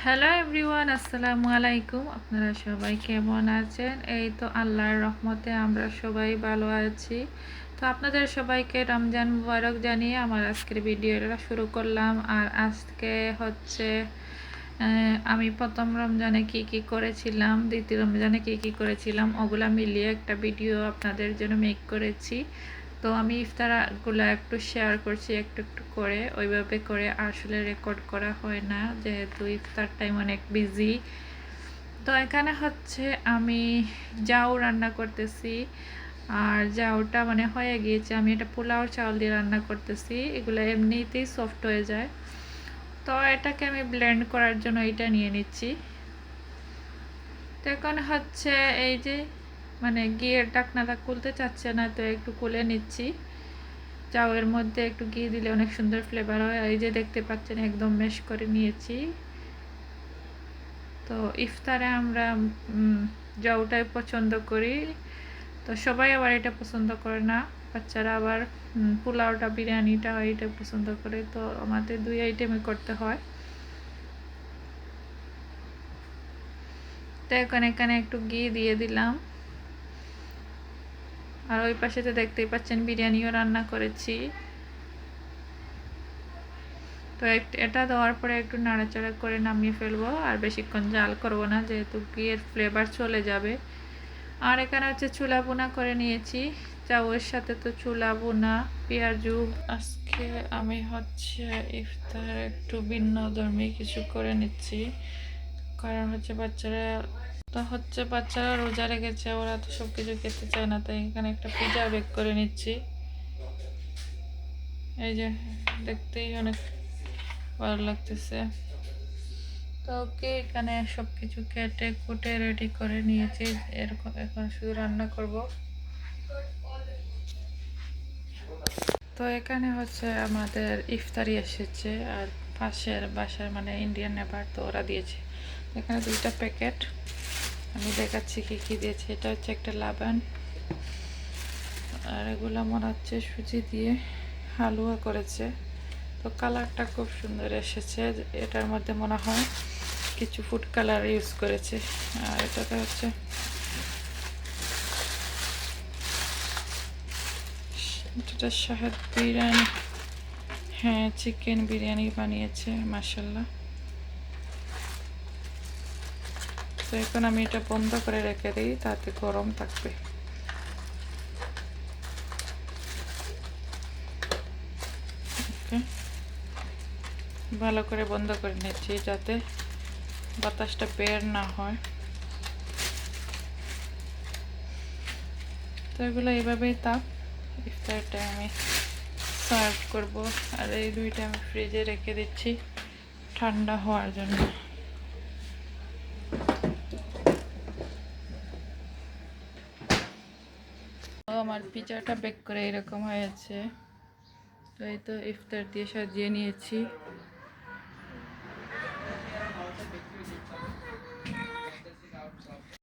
Hello everyone, আসসালামু আলাইকুম। আপনারা সবাই কেমন আছেন? এই তো আল্লাহর রহমতে আমরা সবাই ভালো আছি। তো আপনাদের সবাইকে রমজান মুবারক জানিয়ে আমার আজকের ভিডিওটা শুরু করলাম। আর আজকে হচ্ছে আমি প্রথম রমজানে কি কি করেছিলাম, দ্বিতীয় রমজানে কি কি করেছিলাম, ওগুলা মিলিয়ে একটা ভিডিও আপনাদের জন্য মেক করেছি। তো আমি ইফতারগুলো একটু শেয়ার করছি একটু একটু করে, ওইভাবে করে আসলে রেকর্ড করা হয় না যেহেতু ইফতার টাইম অনেক বিজি। তো এখানে হচ্ছে আমি জাউ রান্না করতেছি। আর জাউটা মানে হয়ে গিয়েছে, আমি এটা পোলাও চাউল দিয়ে রান্না করতেছি। এগুলো এমনিতেই সফট হয়ে যায়। তো এটাকে আমি ব্লেন্ড করার জন্য এটা নিয়ে নিচ্ছি। তো এখন হচ্ছে এই যে মানে ঘিয়ের ঢাকনাটা খুলতে চাচ্ছে না, তো একটু খুলে নিচ্ছি। চাউয়ের মধ্যে একটু ঘি দিলে অনেক সুন্দর ফ্লেভার হয়। এই যে দেখতে পাচ্ছেন একদম ম্যাশ করে নিয়েছি। তো ইফতারে আমরা জাউটাই পছন্দ করি। তো সবাই আবার এটা পছন্দ করে না, বাচ্চারা আবার পোলাওটা বিরিয়ানিটা এটা পছন্দ করে। তো আমাদের দুই আইটেমই করতে হয়। তো এখানে একটু ঘি দিয়ে দিলাম। আর ওই পাশে তো দেখতেই পাচ্ছেন বিরিয়ানিও রান্না করেছি। তো এটা দেওয়ার পরে একটু নাড়াচাড়া করে নামিয়ে ফেলবো। আর বেশিক্ষণ জাল করব না যেহেতু ঘিয়ের ফ্লেভার চলে যাবে। আর এখানে হচ্ছে চুলা বোনা করে নিয়েছি। চাউয়ের সাথে তো চুলা বোনা পেঁয়াজু। আজকে আমি হচ্ছে ইফতার একটু ভিন্ন ধর্মী কিছু করে নিচ্ছি, কারণ হচ্ছে বাচ্চারা রোজা রেখেছে, ওরা তো সব কিছু খেতে চায় না। তাই এখানে একটা পিজা বেক করে নিচ্ছি। এই যে দেখতেই অনেক ভালো লাগতেছে। তো ওকে এখানে সব কিছু কেটে কুটে রেডি করে নিয়েছি। এরকম এখন শুধু রান্না করব। তো এখানে হচ্ছে আমাদের ইফতারি এসেছে, আর পাশের বাসার মানে ইন্ডিয়ান নেবার, তো ওরা দিয়েছে। এখানে দুইটা প্যাকেট আমি দেখাচ্ছি কি কি দিয়েছে। এটা হচ্ছে একটা লাবান, আর এগুলো মনে হচ্ছে সুজি দিয়ে হালুয়া করেছে। তো কালারটা খুব সুন্দর এসেছে। এটার মধ্যে মনে হয় কিছু ফুড কালার ইউজ করেছে। আর এটাতে হচ্ছে এটা শাহেদ বিরিয়ানি, হ্যাঁ চিকেন বিরিয়ানি বানিয়েছে মাশাআল্লাহ। তো এখন আমি এটা বন্ধ করে রেখে দিই, তাতে গরম থাকবে। ভালো করে বন্ধ করে নিচ্ছি যাতে বাতাসটা বের না হয়। তো এগুলো এইভাবেই থাক, ইফতারটা আমি সার্ভ করব। আর এই দুইটা আমি ফ্রিজে রেখে দিচ্ছি ঠান্ডা হওয়ার জন্য। আমার পিজাটা বেক করে এরকম হয়েছে। তো এই তো ইফতার দিয়ে সাজিয়ে নিয়েছি।